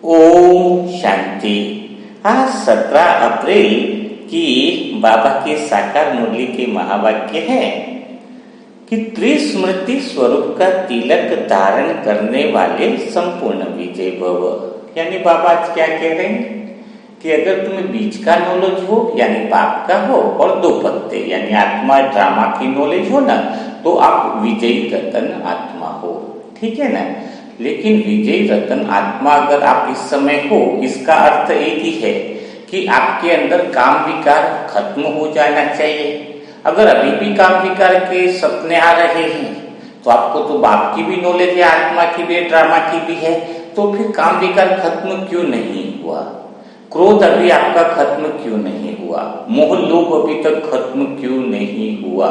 ओम शांति। आज 17 अप्रैल की बाबा के साकार मुरली के महावाक्य है कि त्रिस्मृति स्वरूप का तिलक धारण करने वाले संपूर्ण विजय भव। यानी बाबा आज क्या कह रहे हैं कि अगर तुम्हें बीज का नॉलेज हो यानी पाप का हो और दो पत्ते यानी आत्मा ड्रामा की नॉलेज हो ना, तो आप विजयी रतन आत्मा हो। ठीक है ना। लेकिन विजयी रतन आत्मा अगर आप इस समय हो, इसका अर्थ एक ही है कि आपके अंदर काम विकार खत्म हो जाना चाहिए। अगर अभी भी काम विकार के सपने आ रहे हैं तो आपको तो बाप की भी नॉलेज है, आत्मा की भी, ड्रामा की भी है, तो फिर काम विकार खत्म क्यों नहीं हुआ? क्रोध अभी आपका खत्म क्यों नहीं हुआ? मोह लोभ अभी तक खत्म क्यों नहीं हुआ?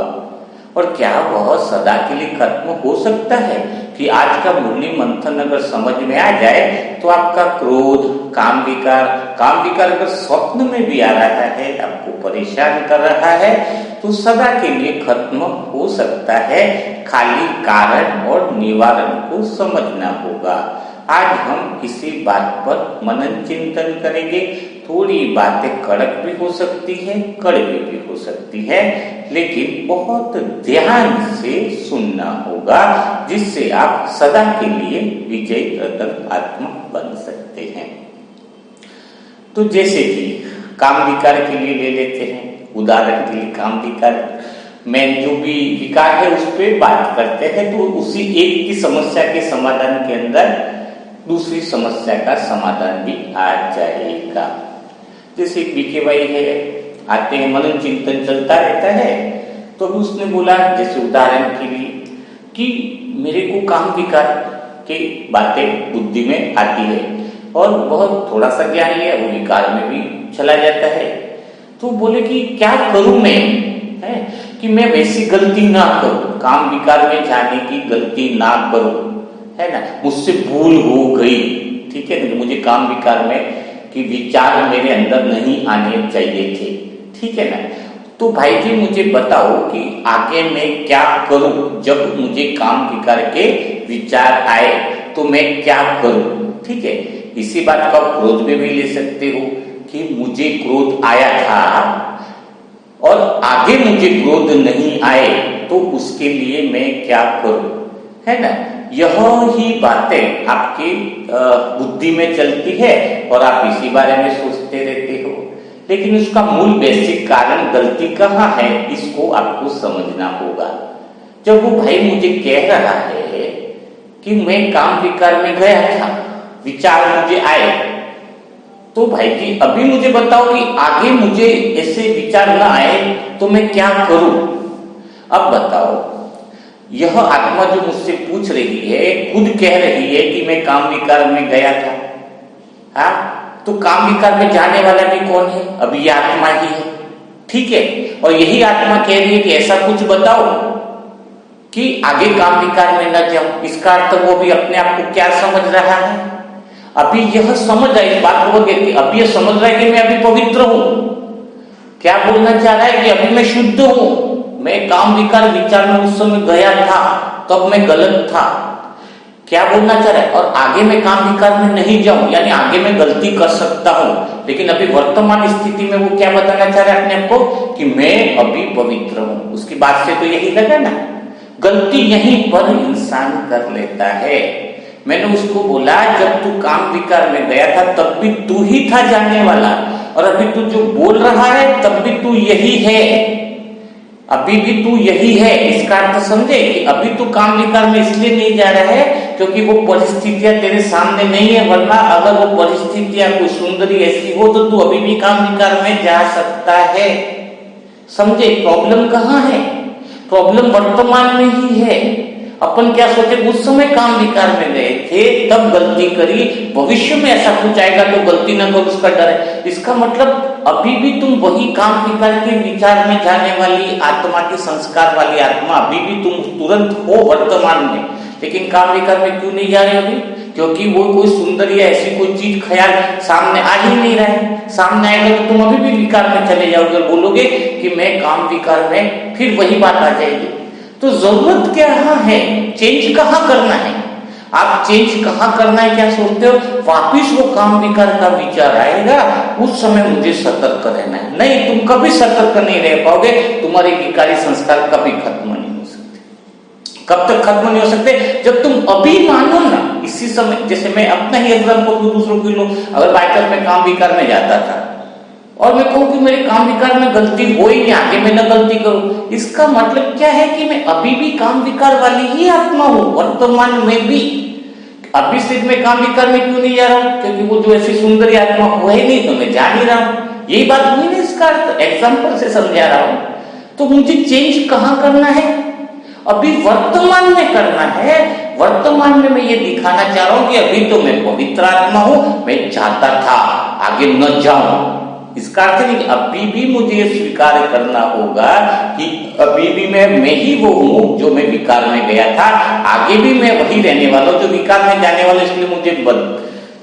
और क्या वह सदा के लिए खत्म हो सकता है कि आज का मुरली मंथन अगर समझ में आ जाए तो आपका क्रोध, काम विकार अगर स्वप्न में भी आ रहा है, आपको परेशान कर रहा है, तो सदा के लिए खत्म हो सकता है। खाली कारण और निवारण को समझना होगा। आज हम इसी बात पर मनन चिंतन करेंगे। थोड़ी बातें कड़क भी हो सकती है, कड़वी भी हो सकती है, लेकिन बहुत ध्यान से सुनना होगा, जिससे आप सदा के लिए विजयी रतन आत्मा बन सकते हैं। तो जैसे कि काम विकार के लिए ले लेते हैं उदाहरण के लिए, काम विकार में जो भी विकार है उस पर बात करते हैं, तो उसी एक की समस्या के समाधान के अंदर दूसरी समस्या का समाधान भी आ जाएगा। जैसे बीके भाई है, आते हैं, मनन चिंतन चलता रहता है, तो अभी उसने बोला जैसे उदाहरण के लिए कि मेरे को काम विकार की बातें बुद्धि में आती है और बहुत थोड़ा सा ज्ञान है वो विकार में भी चला जाता है। तो बोले कि क्या करूं मैं, है कि मैं वैसी गलती ना करूं, काम विकार में जाने की गलती ना करूं, है ना, मुझसे भूल हो गई। ठीक है ना, मुझे काम विकार में कि विचार मेरे अंदर नहीं आने चाहिए थे। ठीक है ना। तो भाई जी मुझे बताओ कि आगे मैं क्या करूं जब मुझे काम विकार के विचार आए, तो मैं क्या करूं? ठीक है। इसी बात को आप क्रोध में भी ले सकते हो कि मुझे क्रोध आया था और आगे मुझे क्रोध नहीं आए, तो उसके लिए मैं क्या करूं, है ना। यह ही बातें आपकी बुद्धि में चलती है और आप इसी बारे में सोचते रहते हो, लेकिन उसका मूल बेसिक कारण गलती कहाँ है, इसको आपको समझना होगा। जब वो भाई मुझे कह रहा है कि मैं काम विकार में गया था, विचार मुझे आए, तो भाई जी अभी मुझे बताओ कि आगे मुझे ऐसे विचार ना आए तो मैं क्या करूं? अब बताओ, यह आत्मा जो मुझसे पूछ रही है खुद कह रही है कि मैं काम विकार में गया था। हाँ, तो काम विकार में जाने वाला भी कौन है? अभी यह आत्मा ही है। ठीक है। और यही आत्मा कह रही है कि ऐसा कुछ बताओ कि आगे काम विकार में न जाऊं। इसका अर्थ वो भी अपने आप को क्या समझ रहा है? अभी यह समझ रहा है, इस बात को अभी यह समझ रहा है कि मैं अभी पवित्र हूं। क्या बोलना चाह रहा है कि अभी मैं शुद्ध हूं, मैं काम विकार विचार में उस समय गया था, तब मैं गलत था। क्या बोलना चाह रहा है? और आगे मैं काम विकार में नहीं जाऊं, यानी आगे मैं गलती कर सकता हूं, लेकिन अभी वर्तमान स्थिति में वो क्या बताना चाह रहा है अपने आप को कि मैं अभी पवित्र हूं। उसकी बात से तो यही लगा ना, गलती यहीं पर इंसान कर लेता है। मैंने उसको बोला जब तू काम विकार में गया था तब भी तू ही था जाने वाला, और अभी तू जो बोल रहा है तब भी तू यही है, अभी भी तू यही है। इसका अर्थ समझे कि अभी तू काम विकार में इसलिए नहीं जा रहा है क्योंकि वो परिस्थितियां तेरे सामने नहीं है, वरना अगर वो परिस्थितियां कोई सुंदरी ऐसी हो तो तू अभी भी काम विकार में जा सकता है। समझे प्रॉब्लम कहाँ है? प्रॉब्लम वर्तमान में ही है। अपन क्या सोचे, उस समय काम विकार में गए थे तब गलती करी, भविष्य में ऐसा कुछ आएगा तो गलती न करो, उसका डर है। इसका मतलब अभी भी तुम वही काम विकार के विचार में जाने वाली आत्मा की, संस्कार वाली आत्मा, अभी भी तुम तुरंत हो वर्तमान में, लेकिन काम विकार में क्यों नहीं जा रहे अभी? क्योंकि वो कोई सुंदर या ऐसी कोई चीज ख्याल सामने आ ही नहीं रहा है। सामने आएगा तो तुम अभी भी विकार में चले जाओगे और बोलोगे कि मैं काम विकार में, फिर वही बात आ जाएगी। तो जरूरत क्या है, चेंज कहाँ करना है? आप चेंज कहाँ करना है क्या सोचते हो? वापिस वो काम विकार का विचार आएगा, उस समय मुझे सतर्क रहना है। नहीं, तुम कभी सतर्क नहीं रह पाओगे, तुम्हारे विकारी संस्कार कभी खत्म नहीं हो सकते। कब तक खत्म नहीं हो सकते? जब तुम अभी मानो ना, इसी समय। जैसे मैं अपना ही एग्जाम्पल दूं, दूसरों के लो, अगर बाइकर में काम विकार में जाता था और मैं कहूं कि मेरे काम विकार में गलती हो ही नहीं, आगे मैं न गलती करूं, इसका मतलब क्या है कि मैं अभी भी काम विकार वाली ही आत्मा हूं, वर्तमान में भी। अभी सिर्फ मैं काम विकार में क्यों नहीं जा रहा हूं? क्योंकि वो जो ऐसी सुंदरी आत्मा हो ही नहीं, तो मैं जा नहीं रहा हूं। यही बात हुई ना, इसका एग्जाम्पल से समझा रहा हूं। तो मुझे चेंज कहां करना है? अभी वर्तमान में करना है। वर्तमान में मैं ये दिखाना चाह रहा हूं कि अभी तो मैं पवित्र आत्मा हूं, मैं चाहता था आगे न जाऊं। इसका अर्थ नहीं कि अभी भी मुझे ये स्वीकार करना होगा कि अभी भी मैं ही वो हूं जो मैं विकार में गया था, आगे भी मैं वही रहने वाला हूं जो विकार में जाने वाला। इसलिए मुझे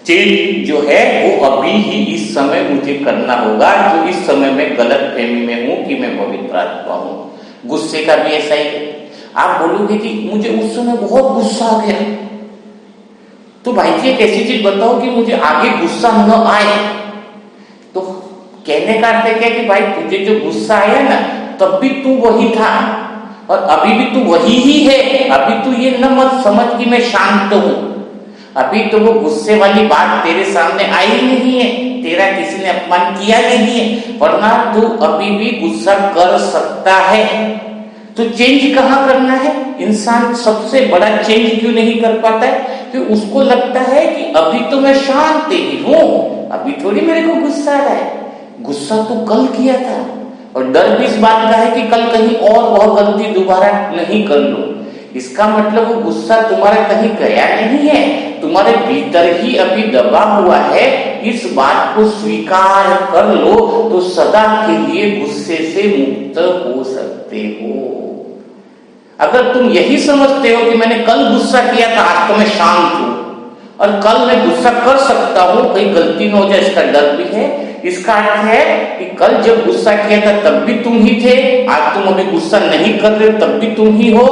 चेंज जो है वो अभी ही इस समय मुझे करना होगा, जो इस समय मैं गलत फहमी में हूं कि मैं पवित्र आत्मा हूं। गुस्से का भी ऐसा ही। आप बोलोगे कि मुझे उस समय बहुत गुस्सा आ गया, तो भाई जी एक ऐसी चीज बताओ कि मुझे आगे गुस्सा न आए। तो कहने का अर्थ क्या कि भाई तुझे जो गुस्सा आया ना, तब भी तू वही था और अभी भी तू वही ही है। अभी तू ये न मत समझ कि मैं शांत हूं। अभी तो वो गुस्से वाली बात तेरे सामने आई नहीं है, तेरा किसी ने अपमान किया नहीं है, वरना तू अभी भी गुस्सा कर सकता है। तो चेंज कहां करना है? इंसान सबसे बड़ा चेंज क्यों नहीं कर पाता है? कि उसको लगता है कि अभी तो मैं शांत ही हूं, अभी थोड़ी मेरे को गुस्सा आ रहा है। गुस्सा तो कल किया था, और डर भी इस बात का है कि कल कहीं और वह गलती दोबारा नहीं कर लो। इसका मतलब वो गुस्सा तुम्हारा कहीं गया नहीं है, तुम्हारे भीतर ही अभी दबा हुआ है। इस बात को स्वीकार कर लो तो सदा के लिए गुस्से से मुक्त हो सकते हो। अगर तुम यही समझते हो कि मैंने कल गुस्सा किया था, आज तो मैं शांत हूं और कल मैं गुस्सा कर सकता हूं, कहीं गलती न हो जाए, इसका डर भी है। इसका अर्थ है कि कल जब गुस्सा किया था तब भी तुम ही थे, आज तुम अभी गुस्सा नहीं कर रहे हो तब भी तुम ही हो,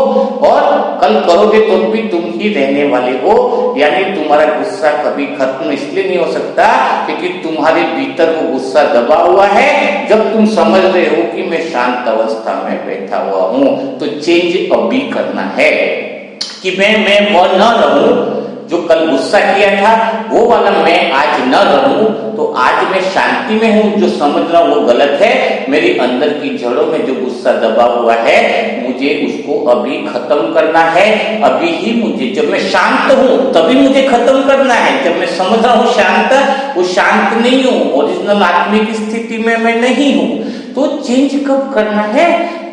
और कल करोगे तो भी तुम ही रहने वाले हो। यानी तुम्हारा गुस्सा कभी खत्म इसलिए नहीं हो सकता क्योंकि तुम्हारे भीतर वो गुस्सा दबा हुआ है। जब तुम समझ रहे हो कि मैं शांत अवस्था में बैठा हुआ हूं, तो चेंज अभी करना है कि मैं वो न रहूं जो कल गुस्सा किया था, वो वाला मैं आज न रहूं। तो आज मैं शांति में हूं, जो समझ रहा हूं वो गलत है। मेरी अंदर की जड़ों में जो गुस्सा दबा हुआ है, मुझे उसको अभी खत्म करना है। अभी ही मुझे, जब मैं शांत हूं तभी मुझे खत्म करना है। जब मैं समझ रहा हूं शांत, वो शांत नहीं हूं, ओरिजिनल आत्मिक स्थिति में मैं नहीं हूं। तो चेंज कब करना है?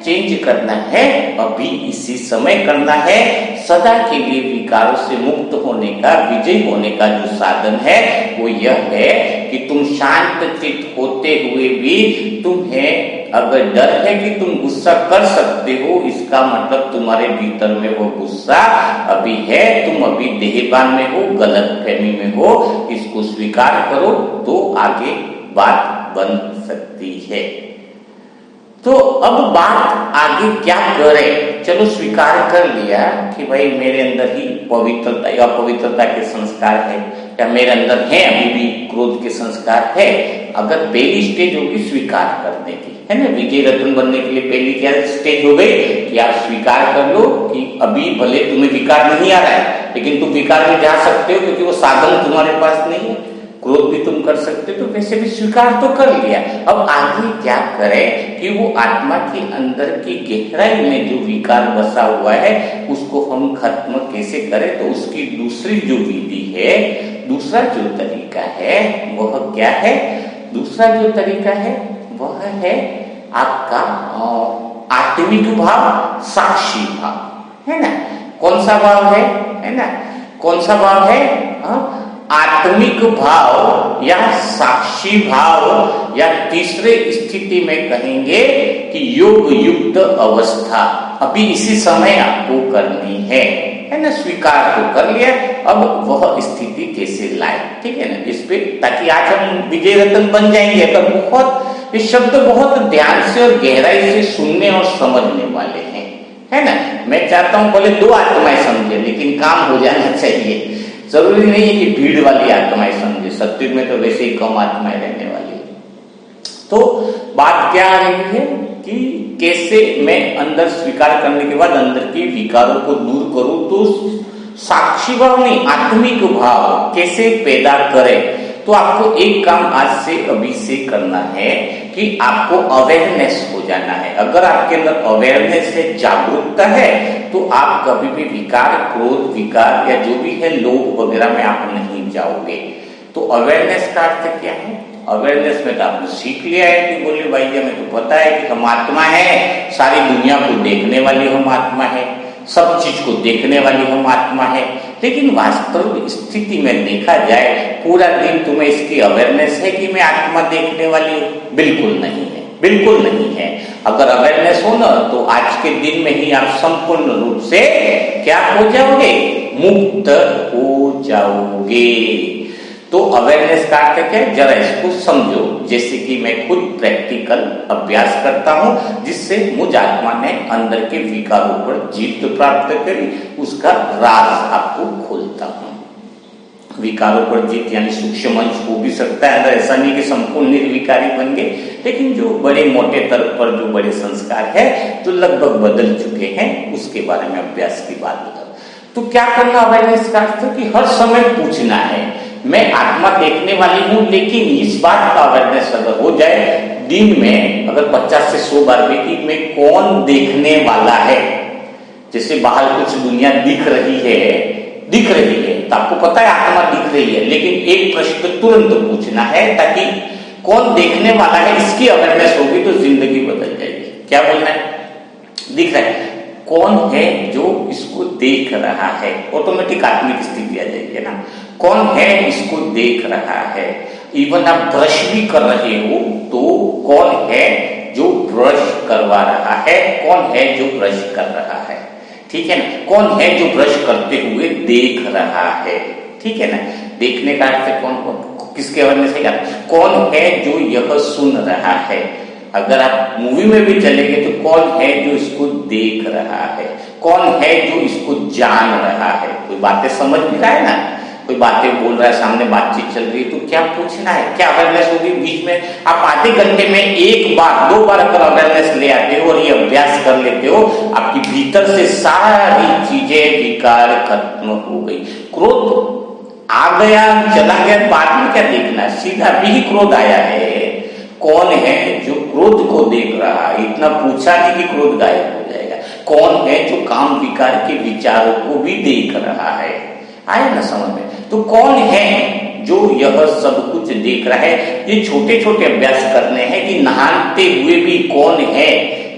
चेंज करना है अभी, इसी समय करना है। सदा के लिए विकारों से मुक्त होने का, विजय होने का जो साधन है वो यह है कि तुम शांत चित्त होते हुए भी तुम्हें अगर डर है कि तुम गुस्सा कर सकते हो, इसका मतलब तुम्हारे भीतर में वो गुस्सा अभी है, तुम अभी देहभान में हो, गलत फहमी में हो। इसको स्वीकार करो तो आगे बात बन सकती है। तो अब बात आगे क्या करें? चलो स्वीकार कर लिया कि भाई मेरे अंदर ही पवित्रता या अपवित्रता के संस्कार है, या मेरे अंदर है अभी भी क्रोध के संस्कार है। अगर पहली स्टेज होगी स्वीकार करने की, है ना, विजय रत्न बनने के लिए पहली क्या स्टेज हो गई कि आप स्वीकार कर लो कि अभी भले तुम्हें विकार नहीं आ रहा है, लेकिन तुम विकार में जा सकते हो क्योंकि वो साधन तुम्हारे पास नहीं है। क्रोध भी तुम कर सकते हो, तो वैसे भी स्वीकार तो कर लिया। अब आगे क्या करें कि वो आत्मा के अंदर की गहराई में जो विकार बसा हुआ है उसको हम खत्म कैसे करें? तो उसकी दूसरी जो विधि है, दूसरा जो तरीका है वह क्या है? दूसरा जो तरीका है वह है आपका आत्मिक भाव, साक्षी भाव, है ना। कौन सा भाव है ना, कौन सा भाव है? आत्मिक भाव या साक्षी भाव, या तीसरे स्थिति में कहेंगे कि योग युक्त अवस्था अभी इसी समय आपको करनी है ना। स्वीकार तो कर लिया, अब वह स्थिति कैसे लाए, ठीक है ना, इस पे, ताकि आज हम विजय रत्न बन जाएंगे। अगर बहुत, ये शब्द बहुत ध्यान से और गहराई से सुनने और समझने वाले हैं, है ना। मैं चाहता हूं पहले 2 आत्माएं समझे, लेकिन काम हो जाना चाहिए। जरूरी नहीं है कि भीड़ वाली आत्माएं समझे, सत्युग में तो वैसे ही कम आत्माएं रहने वाली है। तो बात क्या आ रही है कि कैसे मैं अंदर स्वीकार करने के बाद अंदर के विकारों को दूर करूं, तो साक्षी भाव नहीं आत्मिक भाव कैसे पैदा करें। तो आपको एक काम आज से अभी से करना है कि आपको अवेयरनेस हो जाना है। अगर आपके अंदर अवेयरनेस है, जागरूकता है, तो आप कभी भी विकार, क्रोध विकार या जो भी है लोभ वगैरह में आप नहीं जाओगे। तो अवेयरनेस का अर्थ क्या है? अवेयरनेस में तो आपने सीख लिया है कि बोले भाई हमें तो पता है कि हम आत्मा है, सारी दुनिया को देखने वाली हम आत्मा है, सब चीज को देखने वाली हम आत्मा है। लेकिन वास्तव स्थिति में देखा जाए, पूरा दिन तुम्हें इसकी अवेयरनेस है कि मैं आत्मा देखने वाली हूं? बिल्कुल नहीं है, बिल्कुल नहीं है। अगर अवेयरनेस हो ना, तो आज के दिन में ही आप संपूर्ण रूप से क्या हो जाओगे? मुक्त हो जाओगे। तो अवेयरनेस का अर्थ क्या है? जरा इसको समझो। जैसे कि मैं खुद प्रैक्टिकल अभ्यास करता हूं, जिससे मुझ आत्मा ने अंदर के विकारों पर जीत प्राप्त करी, उसका राज आपको खोलता हूं। विकारों पर जीत यानी सूक्ष्म अंश हो भी सकता है, ऐसा नहीं कि संपूर्ण निर्विकारी बन गए, लेकिन जो बड़े मोटे तर्क पर जो बड़े संस्कार है जो लगभग बदल चुके हैं, उसके बारे में अभ्यास की बात बताओ। तो क्या करना अवेयरनेस का अर्थ कि हर समय पूछना है, मैं आत्मा देखने वाली हूं, लेकिन इस बात का अवेयरनेस अगर हो जाए दिन में अगर 50 से 100 बार भी कि मैं कौन देखने वाला है। जैसे बाहर कुछ दुनिया दिख रही है, तो आपको पता है आत्मा दिख रही है, लेकिन एक प्रश्न तुरंत पूछना है, ताकि कौन देखने वाला है इसकी अवेयरनेस होगी तो जिंदगी बदल जाएगी। क्या बोलना है? दिख रहा है, कौन है जो इसको देख रहा है? ऑटोमेटिक आत्मिक स्थिति आ जाएगी ना। कौन है इसको देख रहा है? इवन आप ब्रश भी कर रहे हो तो कौन है जो ब्रश करवा रहा है? कौन है जो ब्रश कर रहा है? ठीक है ना। कौन है जो ब्रश करते हुए देख रहा है? ठीक है ना। देखने का अर्थ कौन किसके अवेयरनेस है? कौन है जो यह सुन रहा है? अगर आप मूवी में भी चलेंगे तो कौन है जो इसको देख रहा है? कौन है जो इसको जान रहा है? कोई बातें समझ नहीं रहा है ना, कोई बातें बोल रहा है, सामने बातचीत चल रही है, तो क्या पूछना है? क्या अवेयरनेस होगी? बीच में आप आधे घंटे में 1 बार 2 बार अगर अवेयरनेस ले आते हो और ये अभ्यास कर लेते हो, आपकी भीतर से सारी चीजें विकार खत्म हो गई। क्रोध आ गया चला गया, बाद में क्या देखना है? सीधा भी क्रोध आया है, कौन है जो क्रोध को देख रहा है? इतना पूछा नहीं कि क्रोध गायब हो जाएगा। कौन है जो काम विकार के विचारों को भी देख रहा है? आया ना समझ में? तो कौन है जो यह सब कुछ देख रहा है? ये छोटे छोटे अभ्यास करने हैं कि नहाते हुए भी कौन है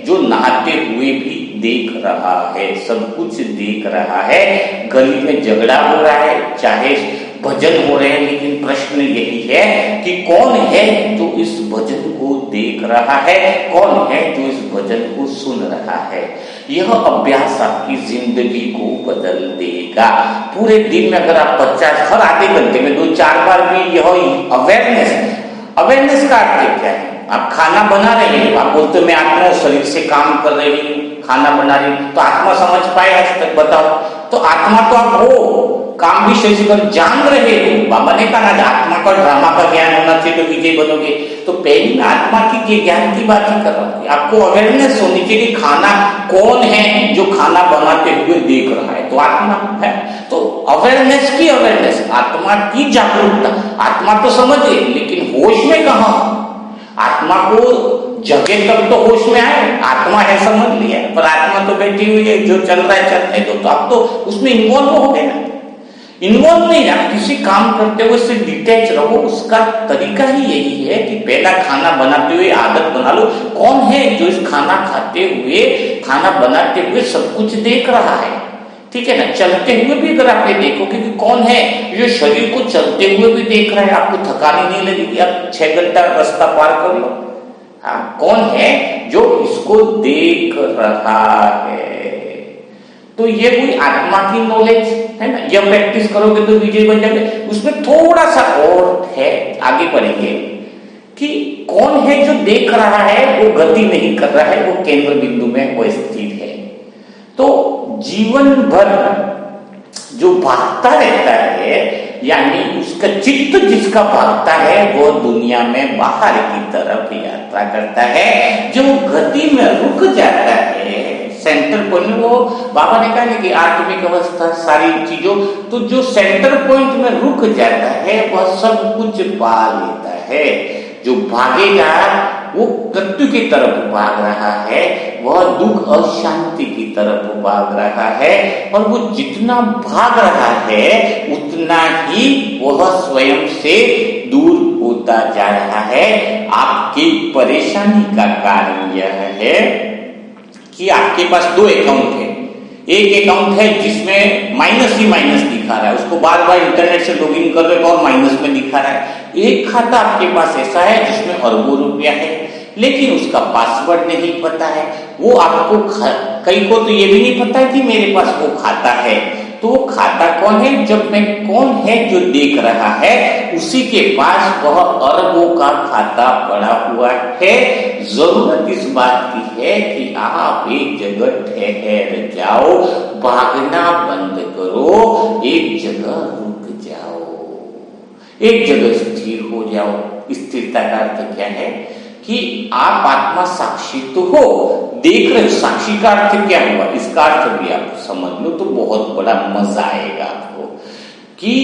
जो नहाते हुए भी देख रहा है, सब कुछ देख रहा है। गली में झगड़ा हो रहा है, चाहे भजन हो रहे हैं, लेकिन प्रश्न यही है कि कौन है जो इस भजन को देख रहा है? कौन है जो इस भजन को सुन रहा है? यह अभ्यास आपकी जिंदगी को बदल देगा। पूरे दिन में अगर आप 50 हर आधे घंटे में 2-4 बार भी यह अवेयरनेस का अर्थ क्या है? आप खाना बना रहे हो, आप बोलते हो मैं आत्मा शरीर से काम कर रही हूँ, खाना बना रही हूँ, तो आत्मा समझ पाए आज तक? बताओ। तो आत्मा तो आप हो, काम भी शरीर कर जान रहे हो। बाबा ने कहा ना आत्मा का ड्रामा का ज्ञान होना चाहिए तो विजय बनोगे। तो पहली मैं आत्मा की ज्ञान की बात ही कर रहा हूँ। आपको अवेयरनेस होनी चाहिए कि खाना कौन है जो खाना बनाते हुए देख रहा है? तो आत्मा है। तो अवेयरनेस की अवेयरनेस, आत्मा की जागरूकता। आत्मा तो समझे, लेकिन होश में कहा? आत्मा को जगह तक तो होश में आए, आत्मा है समझ लिया, पर आत्मा तो बैठी हुई है, जो चल रहा है चलने दो। तो आप तो उसमें इन्वॉल्व हो गए ना। इन्वॉल्व नहीं, आप किसी काम करते हुए उससे डिटैच रहो। उसका तरीका ही यही है कि पहला खाना बनाते हुए आदत बना लो। कौन है जो इस खाना खाते हुए, खाना बनाते हुए सब कुछ देख रहा है? ठीक है ना। चलते हुए भी अगर आप ये देखोगे कि कौन है जो शरीर को चलते हुए भी देख रहा है, आपको थकानी नहीं लगेगी, आप 6 घंटा रास्ता पार कर लो। हाँ, कौन है जो इसको देख रहा है? तो ये कोई आत्मा की नॉलेज है ना। ये प्रैक्टिस करोगे तो विजय बन जाओगे। उसमें थोड़ा सा और है, आगे बढ़ेंगे कि कौन है जो देख रहा है, वो गति नहीं कर रहा है, वो केंद्र बिंदु में वो स्थित है। तो जीवन भर जो भागता रहता है, यानी उसका चित्त जिसका भागता है वो दुनिया में बाहर की तरफ यात्रा करता है। जो गति में रुक जाता है सेंटर पॉइंट में, वो बाबा ने कहा ना कि आत्मिक अवस्था सारी चीजों, तो जो सेंटर पॉइंट में रुक जाता है वह सब कुछ पा लेता है। जो भागेगा वो मृत्यु की तरफ भाग रहा है, वह दुख और शांति की तरफ भाग रहा है, और वो जितना भाग रहा है उतना ही वह स्वयं से दूर होता जा रहा है। आपकी परेशानी का कारण यह है कि आपके पास दो अकाउंट है। एक अकाउंट है जिसमें माइनस ही माइनस दिखा रहा है, उसको बार बार इंटरनेट से लॉगिन कर रहे हो और माइनस में दिखा रहा है। एक खाता आपके पास ऐसा है जिसमें अरबों रुपया है, लेकिन उसका पासवर्ड नहीं पता है। वो आपको कई को तो ये भी नहीं पता कि मेरे पास वो खाता है। तो वो खाता कौन है? जब मैं कौन है जो देख रहा है उसी के पास वह अरबों का खाता पड़ा हुआ है। जरूरत इस बात की है कि आप एक जगह ठहर जाओ, भागना बंद करो, एक जगह रुक जाओ, एक जगह स्थिर हो जाओ। स्थिरता का अर्थ क्या है कि आप आत्मा साक्षी तो हो, देख रहे हो। साक्षी का अर्थ क्या हुआ, इसका अर्थ भी आप समझ लो तो बहुत बड़ा मजा आएगा आपको। कि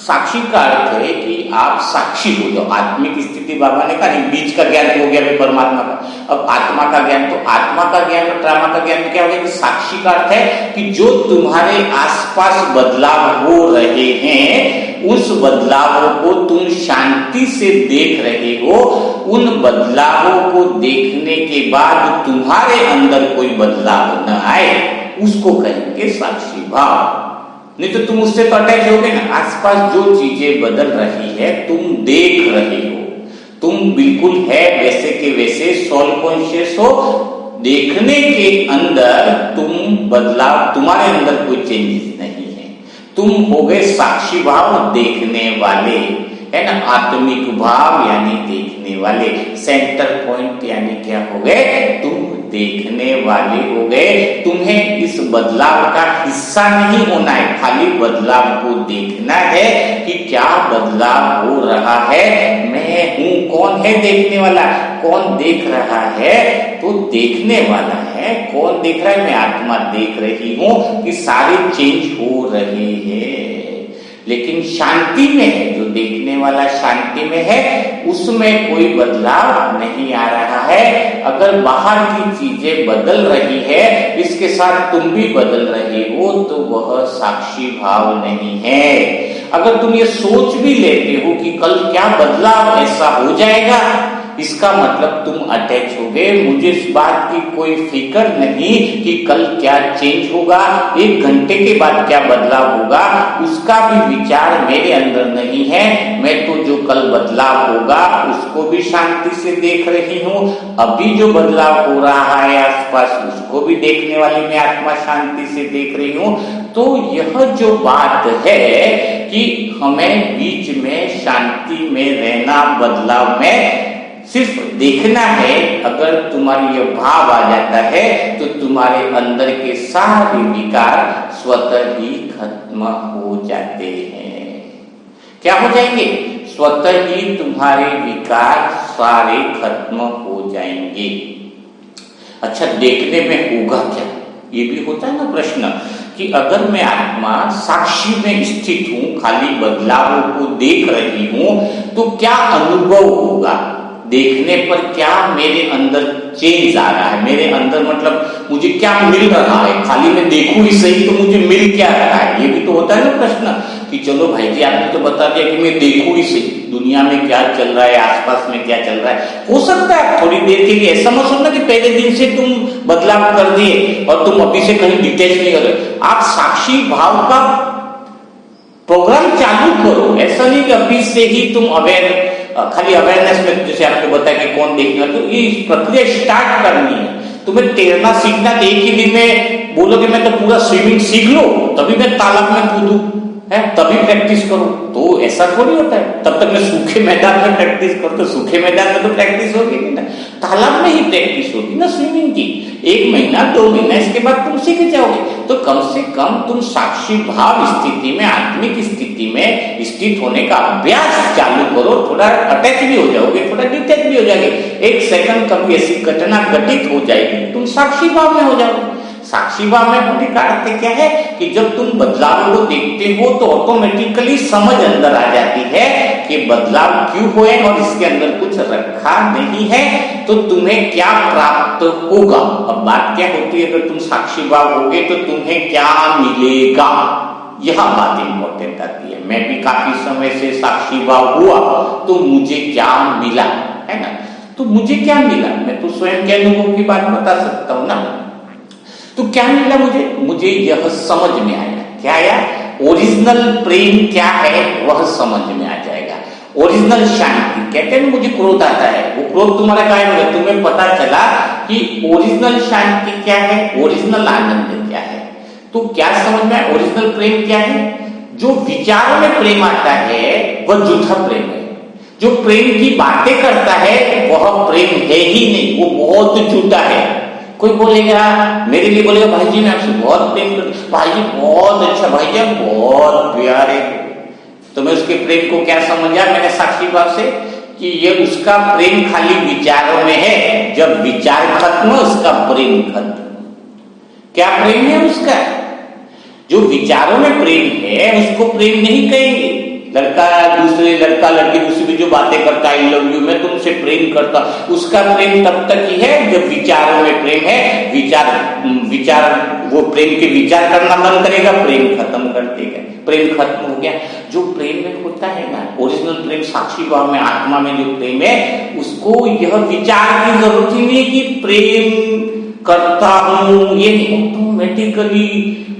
साक्षी का अर्थ है कि आप साक्षी हो जाओ। आत्मिक स्थिति बाबा ने कहा बीज का ज्ञान हो गया परमात्मा का, अब आत्मा का ज्ञान। तो आत्मा का ज्ञान और ड्रामा का ज्ञान में क्या हो गया कि साक्षी का अर्थ है कि जो तुम्हारे आसपास बदलाव हो रहे हैं उस बदलावों को तुम शांति से देख रहे हो। उन बदलावों को देखने के बाद तुम्हारे अंदर कोई बदलाव न आए, उसको कहेंगे साक्षी भाव। नहीं तो तुम उससे तो अटैच होगे ना। आसपास जो चीजें बदल रही है तुम देख रहे हो, तुम बिल्कुल है वैसे के वैसे सोल कॉन्शियस हो। देखने के अंदर तुम बदलाव, तुम्हारे अंदर कोई चेंजेस नहीं है। तुम हो गए साक्षी भाव, देखने वाले, है ना। आत्मिक भाव यानी देखने वाले, सेंटर पॉइंट यानी क्या हो गए, तुम देखने वाले हो गए। तुम्हें इस बदलाव का हिस्सा नहीं होना है, खाली बदलाव को देखना है कि क्या बदलाव हो रहा है, मैं हूं। कौन है देखने वाला, कौन देख रहा है? तो देखने वाला है। कौन देख रहा है? मैं आत्मा देख रही हूं कि सारे चेंज हो रहे हैं, लेकिन शांति में है। जो देखने वाला शांति में है उसमें कोई बदलाव नहीं आ रहा है। अगर बाहर की चीजें बदल रही है इसके साथ तुम भी बदल रहे हो तो वह साक्षी भाव नहीं है। अगर तुम ये सोच भी लेते हो कि कल क्या बदलाव ऐसा हो जाएगा, इसका मतलब तुम अटैच हो गए। मुझे इस बात की कोई फिक्र नहीं कि कल क्या चेंज होगा, एक घंटे के बाद क्या बदलाव होगा, उसका भी विचार मेरे अंदर नहीं है। मैं तो जो कल बदलाव होगा उसको भी शांति से देख रही हूँ। अभी जो बदलाव हो रहा है आसपास उसको भी देखने वाली मैं आत्मा शांति से देख रही हूँ। तो यह जो बात है कि हमें बीच में शांति में रहना, बदलाव में सिर्फ देखना है। अगर तुम्हारी यह भाव आ जाता है तो तुम्हारे अंदर के सारे विकार स्वतः ही खत्म हो जाते हैं। क्या हो जाएंगे? स्वतः ही तुम्हारे विकार सारे खत्म हो जाएंगे। अच्छा, देखने में होगा क्या? ये भी होता है ना प्रश्न कि अगर मैं आत्मा साक्षी में स्थित हूं, खाली बदलावों को देख रही हूं, तो क्या अनुभव होगा? देखने पर क्या मेरे अंदर चेंज आ रहा है? मेरे अंदर मतलब मुझे क्या मिल रहा है? खाली मैं देखूं ही सही तो मुझे मिल क्या रहा है? ये भी तो होता है ना प्रश्न कि चलो भाई जी आपने तो बता दिया कि मैं देखूं ही सही दुनिया में क्या चल रहा है, आसपास में क्या चल रहा है। हो सकता है थोड़ी देर के लिए ऐसा मत सोचना कि पहले दिन से तुम बदलाव कर दिए और तुम अभी से कहीं डिटेच नहीं कर रहे। आप साक्षी भाव का प्रोग्राम चालू करो। ऐसा नहीं कि अभी से ही तुम अवेयर, खाली अवेयरनेस में जैसे आपको बताया कि कौन देखना, तो ये प्रक्रिया स्टार्ट करनी है। तुम्हें तैरना सीखना, एक ही दिन में बोलोगे मैं तो पूरा स्विमिंग सीख लो तभी मैं तालाब में कूदू, है, तभी प्रैक्टिस करो। तो ऐसा थोड़ी होता है, तब तक मैं सूखे मैदान में प्रैक्टिस करो तो सूखे मैदान में तो प्रैक्टिस होगी नहीं ना, तालाब में ही प्रैक्टिस होगी ना स्विमिंग की। 1 महीना 2 महीना इसके बाद तुम सीख जाओगे। तो कम से कम तुम साक्षी भाव स्थिति में, आत्मिक स्थिति में स्थित होने का अभ्यास चालू करो। थोड़ा अटैच भी हो जाओगे, थोड़ा डिटैच भी हो जाओगे। 1 सेकंड कभी ऐसी घटना घटित हो जाएगी, तुम साक्षी भाव में हो जाओगे। साक्षी भाव में होने का अर्थ क्या है कि जब तुम बदलाव को देखते हो तो ऑटोमेटिकली समझ अंदर आ जाती है कि बदलाव क्यों हुए और इसके अंदर कुछ रखा नहीं है, तो तुम्हें क्या प्राप्त होगा। अब बात क्या होती है, अगर तुम साक्षी भाव होगे तो तुम्हें क्या मिलेगा, यह बात इंपॉर्टेंट आती है। मैं भी काफी समय से साक्षी भाव हुआ तो मुझे क्या मिला, है ना। तो मुझे क्या मिला, मैं तो स्वयं के अनुभव की बात बता सकता हूं ना। तो क्या मिला मुझे यह समझ में आया। क्या आया, ओरिजिनल प्रेम क्या है वह समझ में आ जाएगा। ओरिजिनल शांति, कहते हैं मुझे क्रोध आता है, वो क्रोध तुम्हारा गायब हो गया, तुम्हें पता चला कि ओरिजिनल शांति क्या है, ओरिजिनल आनंद क्या है। तो क्या समझ में आया, ओरिजिनल प्रेम क्या है। जो विचारों में प्रेम आता है वह झूठा प्रेम है। जो प्रेम की बातें करता है वह प्रेम है ही नहीं, वो बहुत झूठा है। कोई बोलेगा, मेरे लिए बोलेगा, भाई जी मैं आपसे बहुत प्रेम करता हूं, भाई जी बहुत अच्छा, भाई जी आप बहुत प्यारे। तो मैं उसके प्रेम को क्या समझा मैंने साक्षी भाव से, कि ये उसका प्रेम खाली विचारों में है। जब विचार खत्म उसका प्रेम खत्म। क्या प्रेम है उसका, जो विचारों में प्रेम है उसको प्रेम नहीं कहेंगे। लड़का लड़की दूसरी भी जो बातें करता है, आई लव यू, मैं तुमसे प्रेम करता, उसका प्रेम तब तक ही है जब विचारों में प्रेम है। विचार वो प्रेम के विचार करना बंद करेगा, प्रेम खत्म कर देगा, प्रेम खत्म हो गया। जो प्रेम में होता है ना, ओरिजिनल प्रेम, साक्षी भाव में, आत्मा में जो प्रेम है, उसको यह विचार की जरूरत ही नहीं कि प्रेम करता हूं, ये ऑटोमेटिकली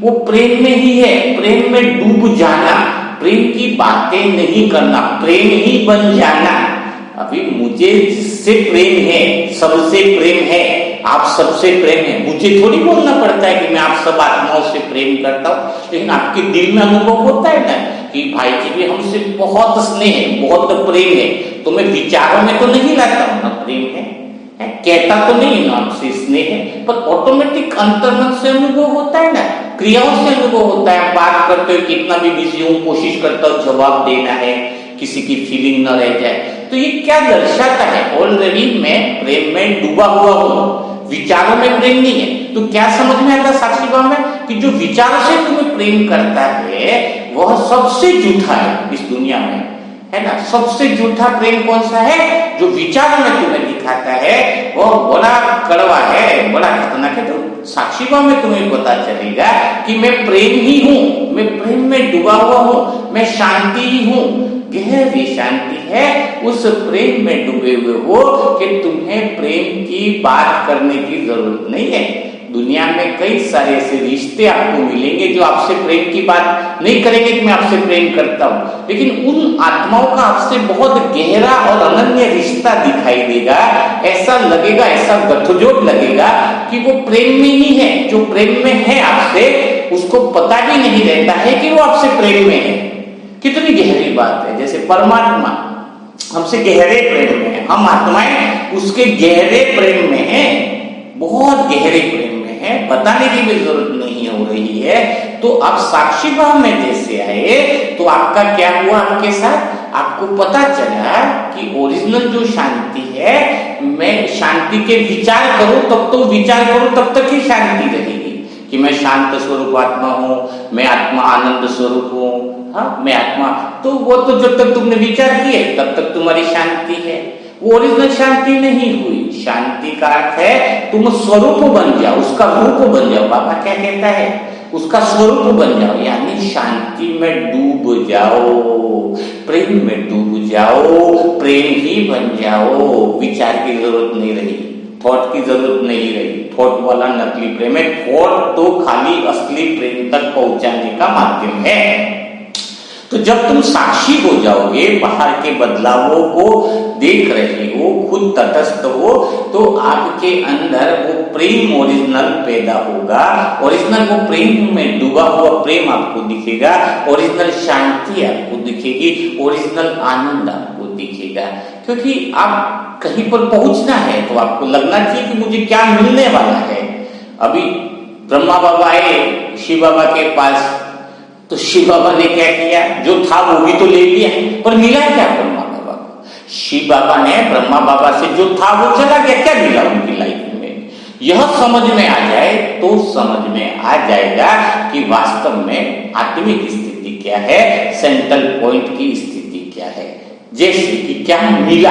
वो प्रेम में ही है। प्रेम में डूब जाना, प्रेम की बातें नहीं करना, प्रेम ही बन जाना। अभी मुझे जिससे प्रेम है, सबसे प्रेम है, आप सबसे प्रेम है, मुझे थोड़ी बोलना पड़ता है कि मैं आप सब आत्माओं से प्रेम करता हूं। लेकिन आपके दिल में अनुभव होता है ना कि भाई जी भी हमसे बहुत स्नेह है, बहुत प्रेम है। तो मैं विचारों में तो नहीं लाता हूं ना प्रेम है, कहता तो नहीं ना आपसे स्नेह है, पर ऑटोमेटिक अंतर्मन से अनुभव होता है ना, क्रियाओं से अनुभव होता है। बात करते हुए कितना भी बिजी हूं, कोशिश करता हूं जवाब देना है, किसी की फीलिंग न रह जाए। तो ये क्या दर्शाता है, ऑलरेडी मैं प्रेम में डूबा हुआ हूं, विचारों में प्रेम नहीं है। तो क्या समझ में आता साक्षी भाव में, कि जो विचारों से तुम्हें प्रेम करता है वह सबसे झूठा है इस दुनिया में, है ना। सबसे झूठा प्रेम कौन सा है, जो विचार में तुम्हें दिखाता है वह बड़ा कड़वा है, बड़ा खतरनाक है। तो साक्षी भाव में तुम्हें पता चलेगा कि मैं प्रेम ही हूं, मैं प्रेम में डूबा हुआ हूं, मैं शांति ही हूं, गहरी शांति है। उस प्रेम में डूबे हुए हो कि तुम्हें प्रेम की बात करने की जरूरत नहीं है। दुनिया में कई सारे ऐसे रिश्ते आपको मिलेंगे जो आपसे प्रेम की बात नहीं करेंगे कि मैं आपसे प्रेम करता हूं, लेकिन उन आत्माओं का आपसे बहुत गहरा और अनन्य रिश्ता दिखाई देगा। ऐसा लगेगा, ऐसा गठजोड़ लगेगा कि वो प्रेम में ही है। जो प्रेम में है आपसे, उसको पता भी नहीं रहता है कि वो आपसे प्रेम में है। कितनी गहरी बात है। जैसे परमात्मा हमसे गहरे प्रेम में है, हम आत्माएं उसके गहरे प्रेम में है, बहुत गहरे प्रेम में है, बताने की भी जरूरत नहीं हो रही है। तो आप साक्षी भाव में जैसे आए तो आपका क्या हुआ, आपके साथ आपको पता चला कि ओरिजिनल जो शांति है, मैं शांति के विचार करूं तब तो विचार करूं तब तक ही शांति रहेगी कि मैं शांत स्वरूप आत्मा हूं, मैं आत्मा आनंद स्वरूप हूं, हाँ मैं आत्मा। तो वो तो जब तक तुमने विचार किए तब तक तुम्हारी शांति है, वो ओरिजिनल शांति नहीं हुई। शांति का अर्थ है तुम स्वरूप बन जाओ, उसका रूप बन जाओ। बाबा क्या कहता है, उसका स्वरूप बन जाओ, यानी शांति में डूब जाओ, प्रेम में डूब जाओ, प्रेम ही बन जाओ। विचार की जरूरत नहीं रही, थॉट की जरूरत नहीं रही। थॉट वाला नकली प्रेम है, थॉट तो खाली असली प्रेम तक पहुंचाने का माध्यम है। तो जब तुम साक्षी हो जाओगे, बाहर के बदलावों को देख रहे हो, खुद तटस्थ हो, तो आपके अंदर वो प्रेम ओरिजिनल पैदा होगा। ओरिजिनल वो प्रेम में डूबा हुआ प्रेम आपको दिखेगा, ओरिजिनल शांति आपको दिखेगी, ओरिजिनल आनंद आपको दिखेगा। क्योंकि आप कहीं पर पहुंचना है तो आपको लगना चाहिए कि मुझे क्या मिलने वाला है। अभी ब्रह्मा बाबा आए शिव बाबा के पास, तो शिव बाबा ने क्या किया, जो था वो भी तो ले लिया, पर मिला क्या ब्रह्मा बाबा को? शिव बाबा ने ब्रह्मा बाबा से जो था वो चला गया, क्या मिला उनकी लाइफ में? यह समझ में आ जाए तो समझ में आ जाएगा कि वास्तव में आत्मिक स्थिति क्या है, सेंट्रल पॉइंट की स्थिति क्या है। जैसे कि क्या मिला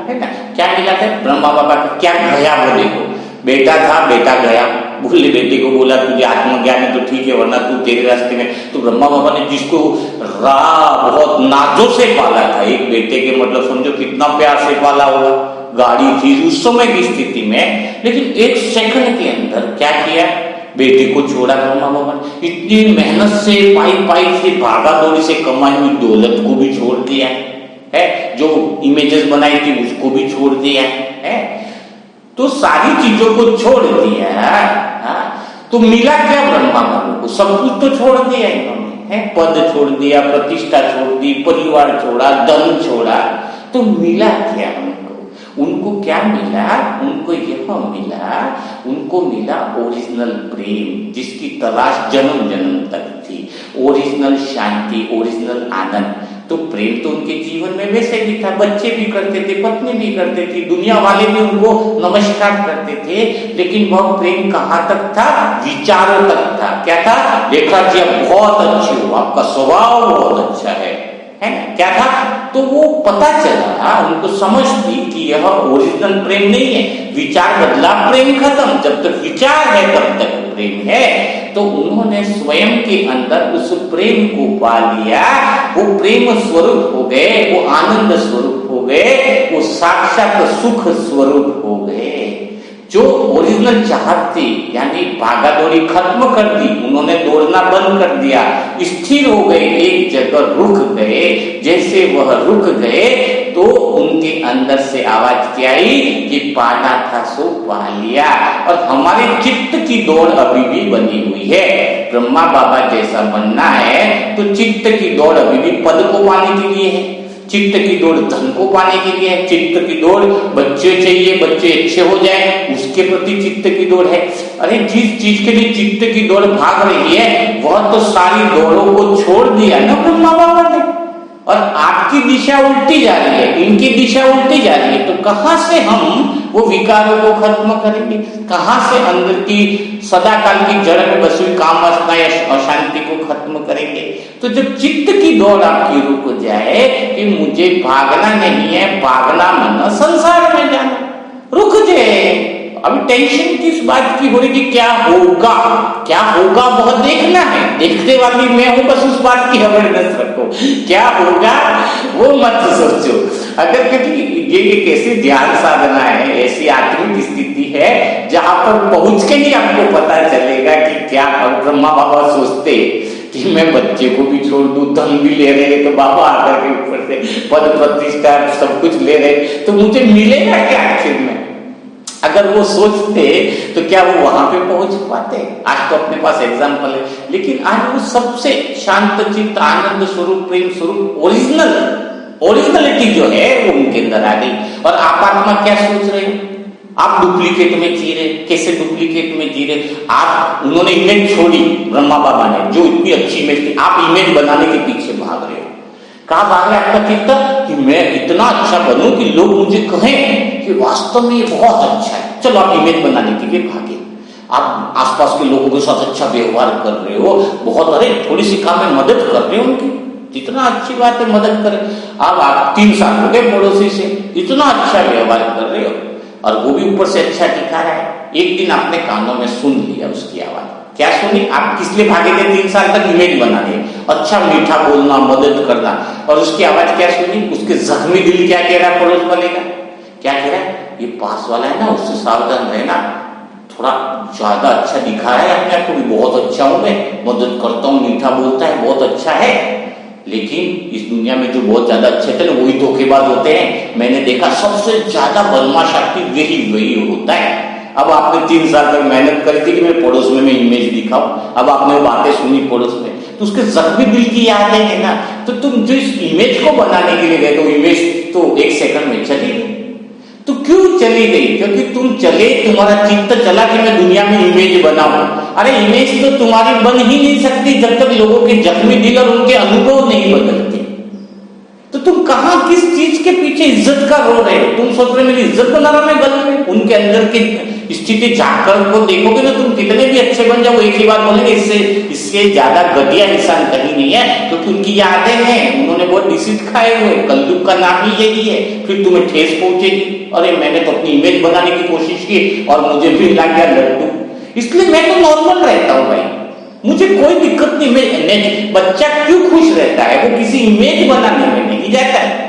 है ना, क्या मिला था ब्रह्मा बाबा का, क्या गया वो देखो, बेटा था बेटा गया, भूले बेटे को बोला तुझे आत्मज्ञान है तो ठीक है, वरना तू तेरे रास्ते में। तो ब्रह्मा बाबा ने जिसको बहुत नाजों से पाला था, एक बेटे के मतलब समझो कितना प्यार से पाला होगा, गाड़ी थी उस समय की स्थिति में, लेकिन एक सेकंड के अंदर क्या किया, बेटे को छोड़ा ब्रह्मा बाबा ने। इतनी मेहनत से पाई से भागा दौड़ी से कमाई हुई दौलत को भी छोड़ दिया है, जो इमेजेस बनाई थी उसको भी छोड़ दिया है, तो सारी चीजों को छोड़ दिया। तो मिला क्या ब्रह्मा बाबा को? सब कुछ तो छोड़ दिया इन्होंने, पद छोड़ दिया, प्रतिष्ठा छोड़ दी, परिवार छोड़ा, धन छोड़ा, तो मिला क्या उनको? उनको क्या मिला? उनको यह मिला, उनको मिला ओरिजिनल प्रेम, जिसकी तलाश जन्म जन्म तक थी, ओरिजिनल शांति, ओरिजिनल आनंद। तो प्रेम तो उनके जीवन में वैसे भी था, बच्चे भी करते थे, पत्नी भी करते थी, दुनिया वाले भी उनको नमस्कार करते थे, लेकिन वह प्रेम कहाँ तक था? विचारों तक था। क्या था? देखा जी आप बहुत अच्छे हो, आपका स्वभाव बहुत अच्छा है ना, क्या था? तो वो पता चला, उनको समझ थी कि यह ओरिजिनल प्रेम नहीं है, विचार बदला प्रेम खत्म, जब तक विचार है तब तक प्रेम है। तो उन्होंने स्वयं के अंदर उस प्रेम को पा लिया, वो प्रेम स्वरूप हो गए, वो आनंद स्वरूप हो गए, वो साक्षात सुख स्वरूप हो गए। जो ओरिजिनल चाहत थी, यानी भागा दौड़ी खत्म कर दी, उन्होंने दौड़ना बंद कर दिया, स्थिर हो गए, एक जगह रुक गए। जैसे वह रुक गए तो उनके अंदर से आवाज क्या आई कि पाना था सो पा लिया। और हमारे चित्त की दौड़ अभी भी बनी हुई है, ब्रह्मा बाबा जैसा बनना है तो चित्त की दौड़ अभी भी पद को पाने के लिए है, चित्त की दौड़ धन को पाने के लिए है, चित्त की दौड़ बच्चे चाहिए, बच्चे अच्छे हो जाए उसके प्रति चित्त की दौड़ है। अरे जिस चीज के लिए चित्त की दौड़ भाग रही है वह तो सारी दौड़ों को छोड़ दिया ना ब्रह्मा बाबा ने, और आपकी दिशा उल्टी जा रही है, इनकी दिशा उल्टी जा रही है। तो कहां से हम वो विकारों को खत्म करेंगे? कहां से अंदर की सदाकाल की जड़ में बसी हुई काम वासना या अशांति को खत्म करेंगे? तो जब चित्त की दौड़ आपकी रुक जाए कि मुझे भागना नहीं है, भागना मन संसार में जाना, रुक जाए। अभी टेंशन किस बात की हो रही कि क्या होगा, क्या होगा वह देखना है, देखने वाली मैं हूं, बस उस बात की अवेयरनेस रखो, क्या होगा वो मत सोचो। अगर क्योंकि ये एक ऐसी ध्यान साधना है, ऐसी आत्मिक स्थिति है जहां पर पहुंच के ही आपको पता चलेगा कि क्या। ब्रह्मा बाबा सोचते कि मैं बच्चे को भी छोड़ दूं, धन भी ले रहे, तो बाबा आकर के ऊपर से पद प्रतिष्ठा सब कुछ ले रहे, तो मुझे मिलेगा क्या आखिर में? अगर वो सोचते तो क्या वो वहां पे पहुंच पाते? आज तो अपने पास एग्जाम्पल है, लेकिन आज वो सबसे शांत चित्त, आनंद स्वरूप, प्रेम स्वरूप, ओरिजिनलिटी जो है वो उनके अंदर आ गई। और आप आत्मा क्या सोच रहे हो? आप डुप्लीकेट में जी रहे। कैसे डुप्लीकेट में जी रहे? आप, उन्होंने इमेज छोड़ी ब्रह्मा बाबा ने, जो इतनी अच्छी इमेज थी, आप इमेज बनाने के पीछे भाग रहे हो। कहा भाग रहे आपका चित्त कि मैं इतना अच्छा बनूं कि लोग मुझे कहें कि वास्तव में ये बहुत अच्छा है। चलो आप इमेज बनाने के लिए भागे, आप आसपास के लोगों के साथ अच्छा व्यवहार कर रहे हो, बहुत, अरे थोड़ी सी काम में मदद कर रहे हो उनकी, इतना अच्छी बात है, मदद करें। अब आप 3 साल हो गए पड़ोसी से, इतना अच्छा व्यवहार कर रहे हो और वो भी ऊपर से अच्छा दिखा रहा है। एक दिन आपने कानों में सुन लिया उसकी आवाज, क्या सुनी? आप किस लिए भागे थे 3 साल तक? इमेज बनाने, अच्छा मीठा बोलना, मदद करना, और उसकी आवाज क्या सुनी? उसके जख्मी दिल क्या कह रहा है पड़ोस वाले का? क्या कह रहा है? ये पास वाला है ना, उससे सावधान रहना, थोड़ा ज्यादा अच्छा दिखा रहा है अपने आप को, भी बहुत अच्छा हूं मैं, मदद करता हूँ, मीठा बोलता है, बहुत अच्छा है। लेकिन इस दुनिया में जो बहुत ज्यादा अच्छे थे ना वही धोखेबाज होते हैं। मैंने देखा सबसे ज्यादा बदमाशाती वही होता है। अब आपने 3 साल तक मेहनत करी थी कि मैं पड़ोस में मैं इमेज दिखाऊं, अब आपने वो बातें सुनी पड़ोस में, तो उसके जख्मी दिल की यादें है ना, तो तुम जो इस इमेज को बनाने के लिए गए तो इमेज तो 1 सेकंड में चली गई। तो क्यों चली गई? क्योंकि तुम चले, तुम्हारा चित्त चला कि मैं दुनिया में इमेज बनाऊं। अरे इमेज तो तुम्हारी बन ही नहीं सकती जब तक लोगों के जख्मी दिल और उनके अनुभव नहीं बदलते। तो तुम कहां किस चीज के पीछे इज्जत का रो रहे हो? तुम सोच रहे मेरी इज्जत बना रहा मैं गलत में? उनके अंदर की स्थिति झांककर को देखोगे ना, तुम कितने भी अच्छे बन जाओ एक ही बात बोलेंगे, इससे ज्यादा घटिया इंसान कहीं नहीं है, क्योंकि उनकी यादें हैं, उन्होंने बहुत डिसीट खाए हुए, कलयुग का नाम ही यही है। फिर तुम्हें ठेस पहुंचेगी, अरे मैंने तो अपनी इमेज बनाने की कोशिश की और मुझे भी लग गया लड्डू। इसलिए मैं तो नॉर्मल रहता हूं भाई, मुझे कोई दिक्कत नहीं। बच्चा क्यों खुश रहता है? वो किसी इमेज बनाने में नहीं जाता है।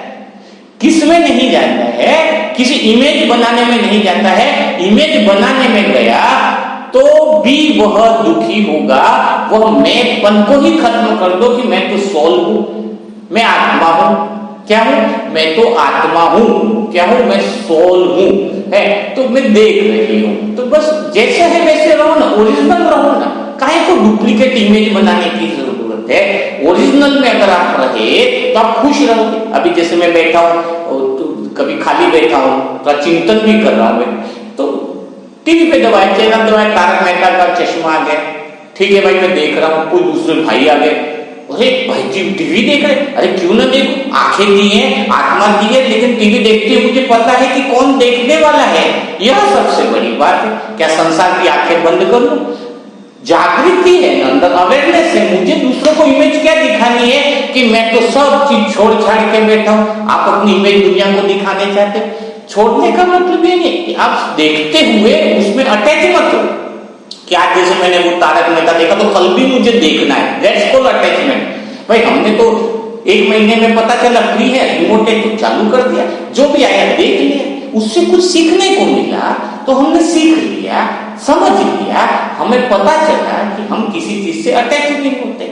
किस में नहीं जाता है? किसी इमेज बनाने में नहीं जाता है। इमेज बनाने में गया तो भी वह दुखी होगा। वह मैंपन को ही खत्म कर दो कि मैं तो सोल हूं, मैं आत्मा हूं। क्या हूं? मैं तो आत्मा हूं। क्या हूं? मैं सोल हूं, है तो मैं देख रही हूं। तो बस जैसे है वैसे रहो ना, ओरिजिनल रहो ना, काहे को डुप्लीकेट इमेज बनाने की जरूरत है? ओरिजिनल में अगर आप रहे तो आप खुश रहोगे। अभी जैसे मैं बैठा हूं तो कभी खाली बैठा हूं, तो चिंतन भी कर रहा हूं, तो टीवी पे दबाए, चैनल दबाए, तारक मेहता का चश्मा आ गया, ठीक है भाई मैं देख रहा हूं। कोई दूसरे भाई आ गए, अरे भाई जी टीवी देख रहे, अरे क्यों ना देखो, आंखें दी है, आत्मा दी है, लेकिन टीवी देखते मुझे पता है कि कौन देखने वाला है। यह सबसे बड़ी बात है। क्या संसार की आंखें बंद कर लूं? जागृति है, अंदर अवेयरनेस है। मुझे दूसरों को इमेज क्या दिखानी है कि मैं तो सब चीज छोड़ छाड़ के बैठा हूं। आप अपनी इमेज दुनिया को दिखाने चाहते, छोड़ने का मतलब ये नहीं कि आप देखते हुए उसमें अटैच मत हो। क्या जैसे मैंने वो तारक मेहता देखा तो कल भी मुझे देखना है, दैट्स कॉल्ड अटैचमेंट। भाई हमने तो 1 महीने में पता चला फ्री है, रिमोट है तो चालू कर दिया, जो भी आया देख लिया, उससे कुछ सीखने को मिला तो हमने सीख लिया, समझ लिया, हमें पता चला कि हम किसी चीज से अटैच नहीं होते।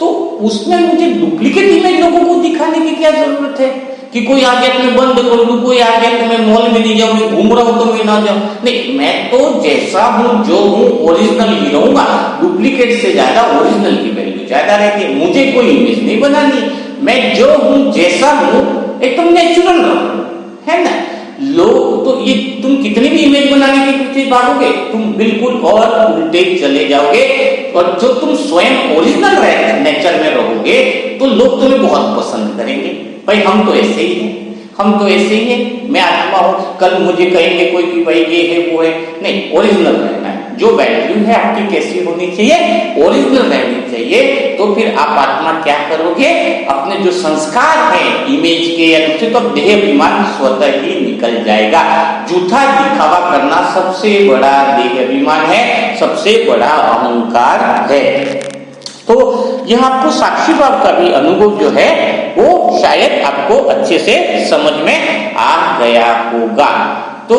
तो उसमें मुझे डुप्लीकेट इमेज लोगों को दिखाने की क्या जरूरत है कि कोई आ गया तो मैं बंद कर दूं, कोई आ गया तो मैं मॉल में नहीं जाऊं, मैं घूम रहा हूं तो मैं ना जाऊं। नहीं, मैं तो जैसा हूं, जो हूं, ओरिजिनल ही रहूंगा। डुप्लीकेट से ज्यादा ओरिजिनल की वैल्यू ज्यादा रहती है। मुझे कोई इमेज नहीं बनानी, मैं जो हूं, जैसा हूं, एकदम नेचुरल रहूं, है ना। लोग तो ये तुम कितनी भी इमेज बनाने की पीछे भागोगे, तुम बिल्कुल और उल्टे चले जाओगे। और जो तुम स्वयं ओरिजिनल नेचर में रहोगे तो लोग तुम्हें बहुत पसंद करेंगे। भाई हम तो ऐसे ही हैं, हम तो ऐसे ही हैं, मैं आत्मा हूं। कल मुझे कहेंगे कोई कि भाई ये है वो है, नहीं, ओरिजिनल रहना है। जो वैल्यू है आपकी कैसी होनी चाहिए? ओरिजिनल रहनी चाहिए। तो फिर आप आत्मा क्या करोगे? अपने जो संस्कार है इमेज के या दूसरे, तो देह अभिमान स्वतः ही निकल जाएगा। झूठा दिखावा करना सबसे बड़ा देह अभिमान है, सबसे बड़ा अहंकार है। तो यह आपको साक्षी भाव का भी अनुभव जो है वो शायद आपको अच्छे से समझ में आ गया होगा। तो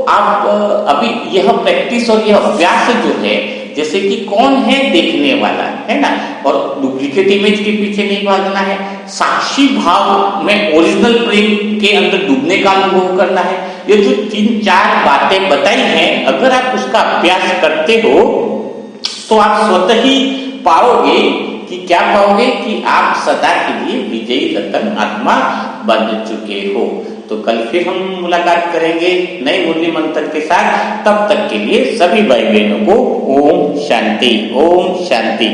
आप अभी यह प्रैक्टिस और यह अभ्यास जो है, जैसे कि कौन है देखने वाला, है ना, और डुप्लीकेट इमेज के पीछे नहीं भागना है, साक्षी भाव में ओरिजिनल प्रेम के अंदर डूबने का अनुभव करना है। ये जो 3-4 बातें बताई हैं, अगर आप उसका अभ्यास करते हो तो आप स्वतः ही पाओगे कि क्या पाओगे कि आप सदा के लिए विजयी रतन आत्मा बन चुके हो। तो कल फिर हम मुलाकात करेंगे नए मुरली मंत्र के साथ। तब तक के लिए सभी भाई बहनों को ओम शांति, ओम शांति।